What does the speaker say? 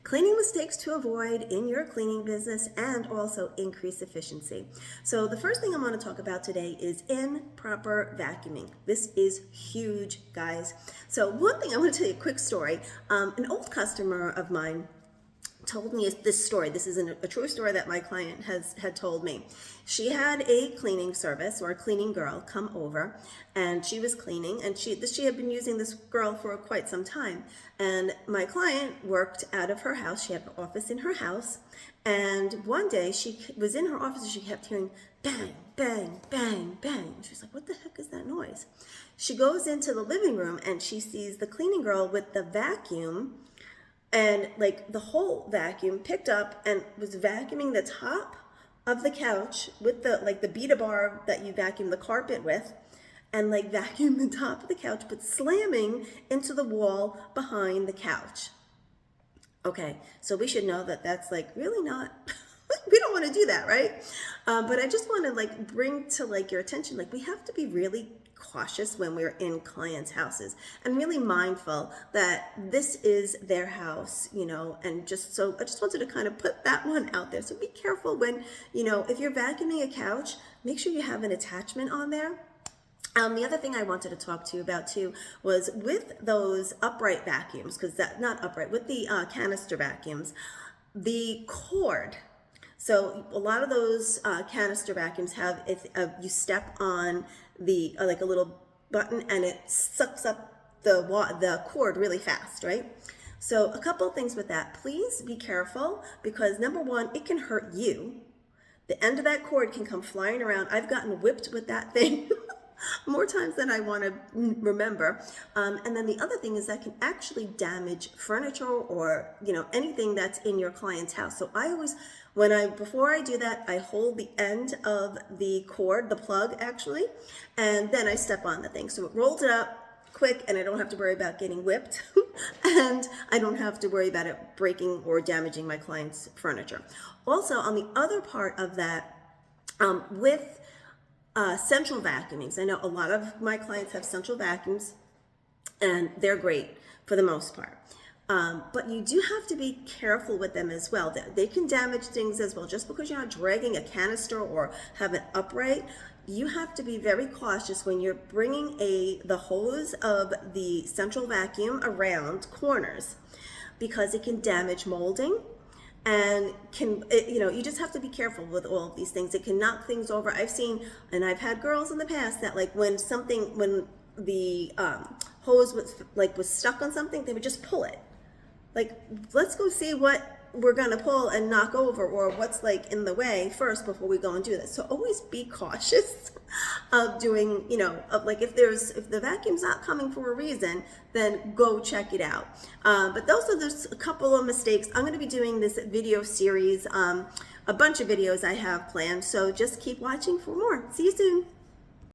Cleaning mistakes to avoid in your cleaning business and also increase efficiency. So the first thing I want to talk about today is improper vacuuming. This is huge, guys. So one thing I want to tell you a quick story. An old customer of mine told me this story. This is a true story that my client had told me. She had a cleaning service or a cleaning girl come over, and she was cleaning, and she had been using this girl for quite some time. And my client worked out of her house. She had an office in her house, and one day she was in her office and she kept hearing bang, bang, bang, bang. She's like, "What the heck is that noise?" She goes into the living room and she sees the cleaning girl with the vacuum, and like the whole vacuum picked up and was vacuuming the top of the couch with the Beta bar that you vacuum the carpet with, and like vacuum the top of the couch, but slamming into the wall behind the couch. Okay, so we should know that that's like really not, we don't want to do that, right? But I just want to like bring to like your attention, like we have to be really cautious when we're in clients' houses and really mindful that this is their house, and so I just wanted to kind of put that one out there. So be careful when, if you're vacuuming a couch, make sure you have an attachment on there. The other thing I wanted to talk to you about too was with those upright vacuums, with the canister vacuums, the cord. So a lot of those canister vacuums have, if you step on the like a little button and it sucks up the cord really fast, right? So a couple of things with that. Please be careful, because number one, it can hurt you. The end of that cord can come flying around. I've gotten whipped with that thing more times than I want to remember. And then the other thing is that can actually damage furniture or, anything that's in your client's house. So I always, before I do that, I hold the end of the cord, the plug actually, and then I step on the thing. So it rolls it up quick and I don't have to worry about getting whipped and I don't have to worry about it breaking or damaging my client's furniture. Also, on the other part of that, with central vacuumings. I know a lot of my clients have central vacuums and they're great for the most part. But you do have to be careful with them as well. They can damage things as well. Just because you're not dragging a canister or have it upright, you have to be very cautious when you're bringing the hose of the central vacuum around corners, because it can damage molding. And you just have to be careful with all of these things. It can knock things over. I've seen, and I've had girls in the past that like when the hose was stuck on something, they would just pull it. Like, let's go see what we're gonna pull and knock over, or what's like in the way first before we go and do this. So always be cautious of doing, if the vacuum's not coming for a reason, then go check it out. But those are just a couple of mistakes. I'm gonna be doing this video series, a bunch of videos I have planned. So just keep watching for more. See you soon.